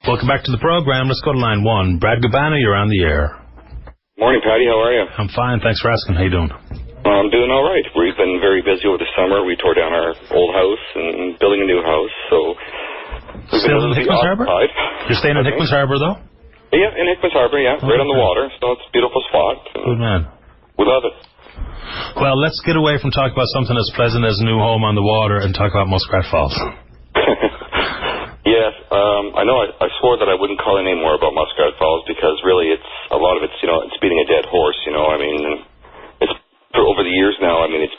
Welcome back to the program. Let's go to line 1. Brad Cabana, you're on the air. Morning, Patty. How are you? I'm fine. Thanks for asking. How you doing? I'm doing all right. We've been very busy over the summer. We tore down our old house and building a new house, so we've Still in Hickman's Harbor? You're staying in Hickman's Harbor, though? Yeah, in Hickman's Harbor, yeah. Right on the water, so it's a beautiful spot. Good man. We love it. Well, let's get away from talking about something as pleasant as a new home on the water and talk about Muskrat Falls. Yes, I know I swore that I wouldn't call any more about Muskrat Falls because really it's a lot of it's, it's beating a dead horse, I mean, it's for over the years now, I mean, it's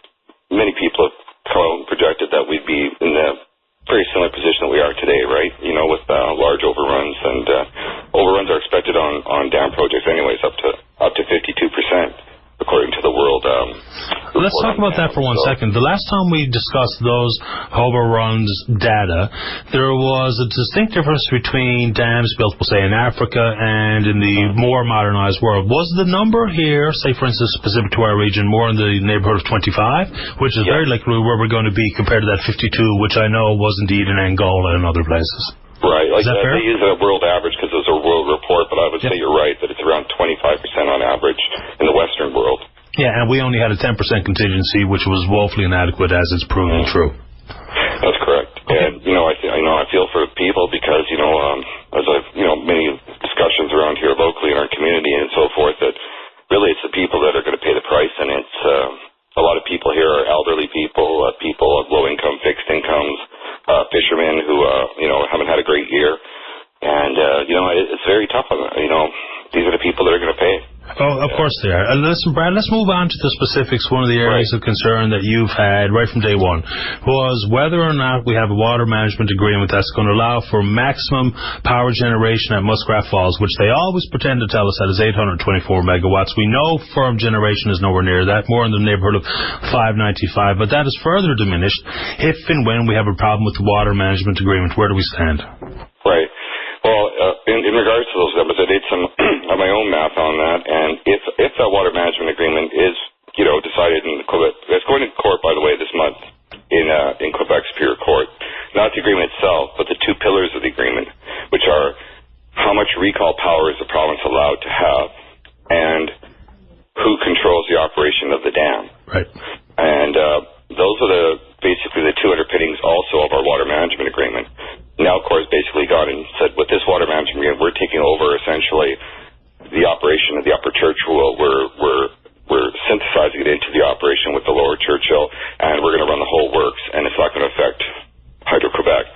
many people have come out and projected that we'd be in the very similar position that we are today, right? With large overruns, and overruns are expected on dam projects anyways up to 52%. According to the world. Let's talk about that for 1 second. The last time we discussed those overruns data, there was a distinct difference between dams built, we'll say, in Africa and in the more modernized world. Was the number here, say, for instance, specific to our region, more in the neighborhood of 25, which is very likely where we're going to be compared to that 52, which I know was indeed in Angola and other places? Right. Is that fair? They use a world average because it was a world report, but I would say you're right, that it's around 25% on average in the Western world. Yeah, and we only had a 10% contingency, which was woefully inadequate, as it's proven true. That's correct. Okay. And, I feel for people because, as I've, many discussions around here locally in our community and so forth, that really it's the people that are going to pay the price, and it's a lot of people here are elderly people, people of low income, fixed incomes, fishermen who, haven't had a great year. And, it's very tough. These are the people that are going to pay. Oh, of course they are. Listen, Brad, let's move on to the specifics. One of the areas of concern that you've had right from day one was whether or not we have a water management agreement that's going to allow for maximum power generation at Muskrat Falls, which they always pretend to tell us that is 824 megawatts. We know firm generation is nowhere near that, more in the neighborhood of 595, but that is further diminished if and when we have a problem with the water management agreement. Where do we stand? Right. Well, in regards to those numbers, I did some of my own math on that, and if that water management agreement is, decided in Quebec, it's going to court, by the way, this month in Quebec Superior Court. Not the agreement itself, but the two pillars of the agreement, which are how much recall power is the province allowed to have, and who controls the operation of the dam. Right. And those are basically the two underpinnings also of our water management agreement. Nalcor has basically gone and said, with this water management agreement, we're taking over essentially the operation of the Upper Churchill. We're synthesizing it into the operation with the Lower Churchill, and we're going to run the whole works, and it's not going to affect Hydro-Quebec.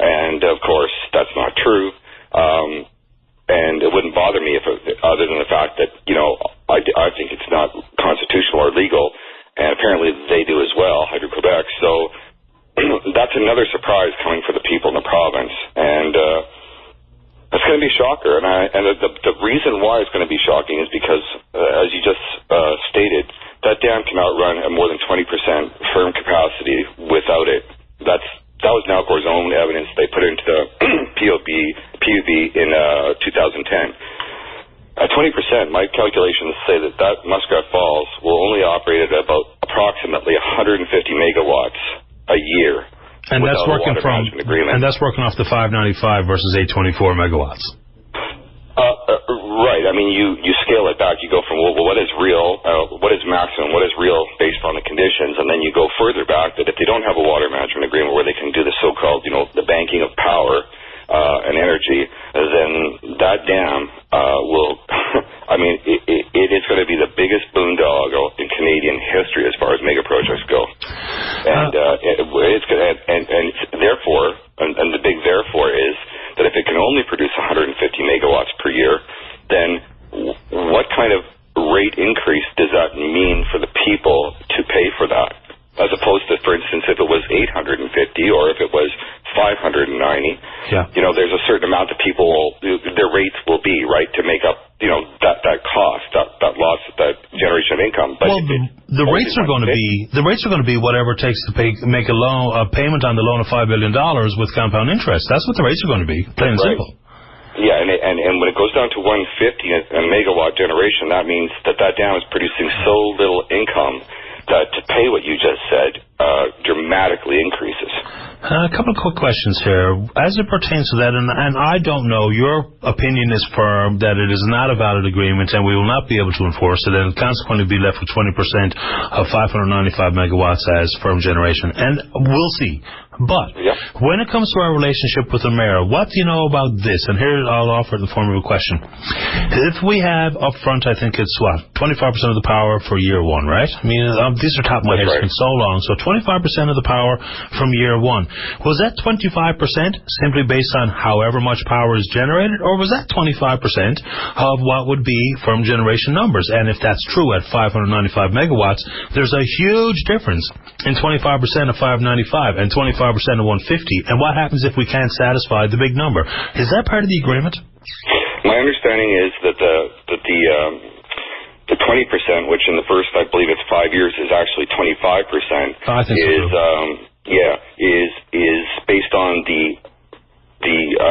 And of course, that's not true. And it wouldn't bother me other than the fact that I think it's not constitutional or legal, and apparently they do as well, Hydro-Quebec. So that's another surprise coming for the people in the province, and it's going to be a shocker. And the reason why it's going to be shocking is because, as you just stated, that dam cannot run at more than 20% firm capacity without it. That was Nalcor's own evidence. They put it into the PUB in 2010. At 20%, my calculations say that Muskrat Falls will only operate at about approximately 150 megawatts a year. And that's working off the 595 versus 824 megawatts. Right. I mean, you scale it back. You go from what is real, what is maximum, what is real based on the conditions, and then you go further back that if they don't have a water management agreement where they can do the so-called, the banking of power and energy, then that dam will. I mean, it is going to be the biggest boondoggle in Canadian history as far as mega projects go, and it's going to, and therefore, and the big therefore is that if it can only produce 150 megawatts per year, then what kind of rate increase does that mean for the people to pay for that? As opposed to, for instance, if it was 850 or if it was 590, there's a certain amount that their rates will be, right, to make up, that cost, that loss, that generation of income. But well, the rates are going to be whatever it takes to make a payment on the loan of $5 billion with compound interest. That's what the rates are going to be, plain and simple. Yeah, and when it goes down to 150 a megawatt generation, that means that dam is producing so little income that to pay what you just said dramatically increases. A couple of quick questions here. As it pertains to that, and I don't know, your opinion is firm that it is not a valid agreement and we will not be able to enforce it and consequently be left with 20% of 595 megawatts as firm generation. And we'll see. But when it comes to our relationship with Emera, what do you know about this? And here I'll offer it in the form of a question. If we have up front, I think it's 25% of the power for year one, right? I mean, these are top of my head. It's been so long. So 25% of the power from year one. Was that 25% simply based on however much power is generated, or was that 25% of what would be firm generation numbers? And if that's true at 595 megawatts, there's a huge difference in 25% of 595 and 25% of 150. And what happens if we can't satisfy the big number? Is that part of the agreement? My understanding is that the 20%, which in the first, I believe it's 5 years, is actually 25%. I think is based on the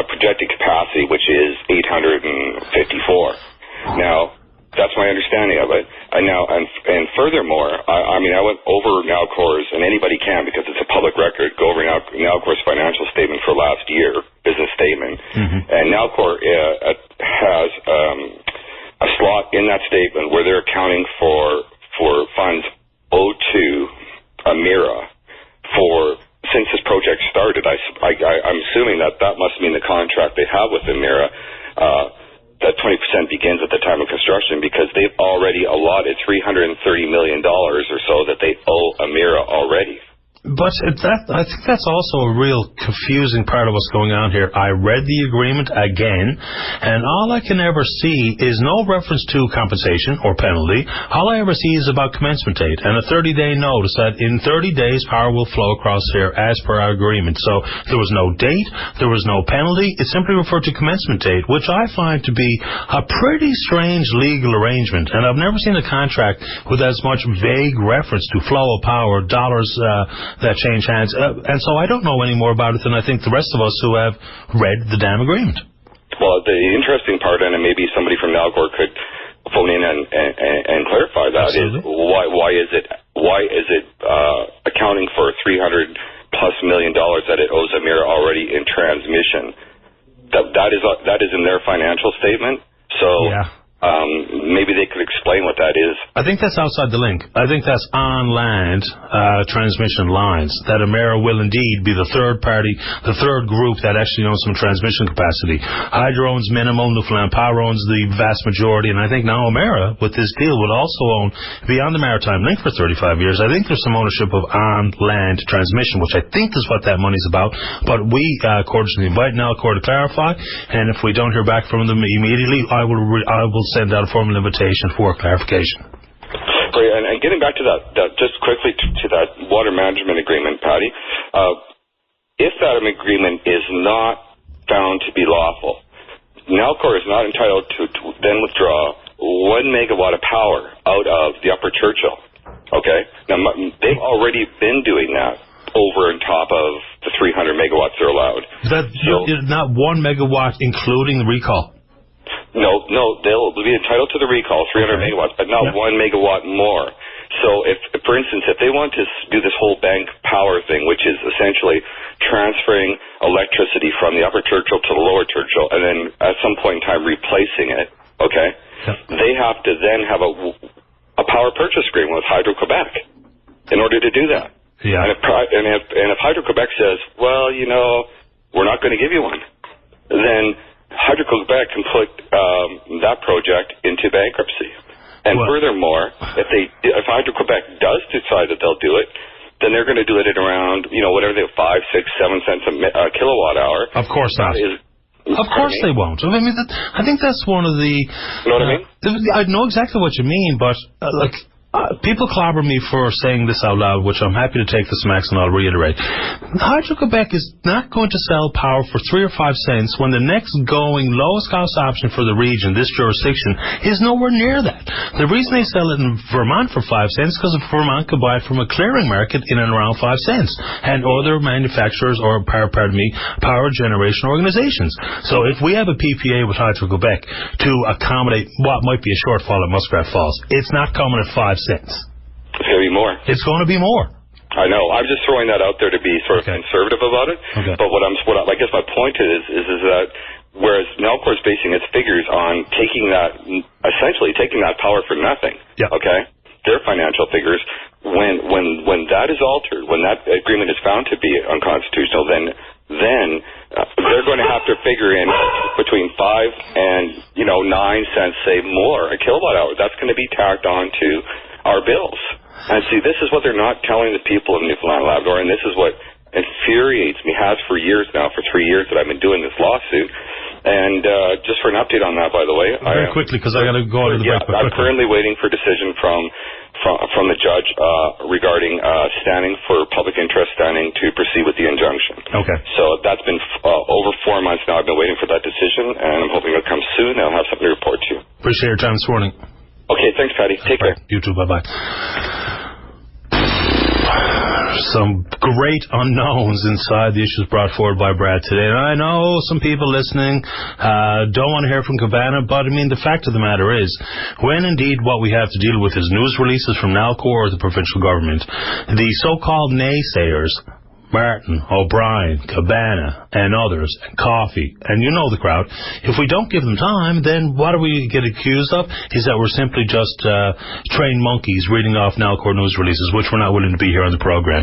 projected capacity, which is 854. Now, that's my understanding of it. And furthermore, I mean, I went over Nalcor's, and anybody can because it's a public record, go over Nalcor's financial statement for last year, business statement. And Nalcor has a slot in that statement where they're accounting for funds owed to Emera since this project started. I'm assuming that must mean the contract they have with Emera. That 20% begins at the time of construction because they've already allotted $330 million or so that they owe Emera already. But I think that's also a real confusing part of what's going on here. I read the agreement again, and all I can ever see is no reference to compensation or penalty. All I ever see is about commencement date and a 30-day notice that in 30 days power will flow across here as per our agreement. So there was no date, there was no penalty. It simply referred to commencement date, which I find to be a pretty strange legal arrangement. And I've never seen a contract with as much vague reference to flow of power, dollars that change hands. And so I don't know any more about it than I think the rest of us who have read the damn agreement. Well, the interesting part, and maybe somebody from Nalcor could phone in and clarify that, Absolutely. is why is it accounting for $300+ million that it owes Emera already in transmission? That is in their financial statement. So maybe they could explain what that is. I think that's outside the link. I think that's on land transmission lines, that Emera will indeed be the third party, the third group that actually owns some transmission capacity. Hydro owns minimal, Newfoundland Power owns the vast majority, and I think now Emera, with this deal, will also own, beyond the maritime link for 35 years, I think there's some ownership of on-land transmission, which I think is what that money's about. But we cordially invite Nalcor to clarify, and if we don't hear back from them immediately, I will send out a formal invitation for clarification. Great, and getting back to that just quickly to that water management agreement, Patty, if that agreement is not found to be lawful, Nalcor is not entitled to then withdraw 1 megawatt of power out of the Upper Churchill. Okay? Now, they've already been doing that over and top of the 300 megawatts they're allowed. Not 1 megawatt including the recall? No, they'll be entitled to the recall, 300 megawatts, but not 1 megawatt more. So if, for instance, if they want to do this whole bank power thing, which is essentially transferring electricity from the Upper Churchill to the Lower Churchill, and then at some point in time replacing it, okay, they have to then have a power purchase agreement with Hydro-Quebec in order to do that. Yeah. And if Hydro-Quebec says, well, you know, we're not going to give you one, then Hydro-Quebec can put that project into bankruptcy. And furthermore, if Hydro-Quebec does decide that they'll do it, then they're going to do it at around, whatever they have, 5, 6, 7 cents a kilowatt hour. Of course not. Of course they won't. I mean, I think that's one of the... You know what I mean? I know exactly what you mean, but people clobber me for saying this out loud, which I'm happy to take this, Max, and I'll reiterate. Hydro-Quebec is not going to sell power for 3 or 5 cents when the next going lowest cost option for the region, this jurisdiction, is nowhere near that. The reason they sell it in Vermont for 5 cents is because Vermont could buy it from a clearing market in and around 5 cents, and other manufacturers or power generation organizations. So if we have a PPA with Hydro-Quebec to accommodate what might be a shortfall at Muskrat Falls, it's not coming at 5 cents. So be more. It's going to be more. I know. I'm just throwing that out there to be sort of conservative about it. Okay. But I guess my point is that whereas Nalcor is basing its figures on essentially taking that power for nothing. Yeah. Okay. Their financial figures, when that is altered, when that agreement is found to be unconstitutional, then they're going to have to figure in between 5 and 9 cents, say more a kilowatt hour. That's going to be tacked on to our bills. And see, this is what they're not telling the people of Newfoundland and Labrador, and this is what infuriates me, has for years now, for 3 years that I've been doing this lawsuit. And just for an update on that, by the way. Very quickly, because I got to go out of the break. I'm currently waiting for a decision from the judge regarding standing for public interest standing to proceed with the injunction. Okay. So that's been over 4 months now. I've been waiting for that decision, and I'm hoping it'll come soon, and I'll have something to report to you. Appreciate your time this morning. Okay, thanks, Patty. Take care. You too. Bye-bye. Some great unknowns inside the issues brought forward by Brad today. And I know some people listening don't want to hear from Cabana, but I mean, the fact of the matter is, when indeed what we have to deal with is news releases from Nalcor or the provincial government, the so-called naysayers, Martin, O'Brien, Cabana, and others, and Coffee, and you know the crowd, if we don't give them time, then what do we get accused of? Is that we're simply just trained monkeys reading off Nalcor news releases, which we're not willing to be here on the program.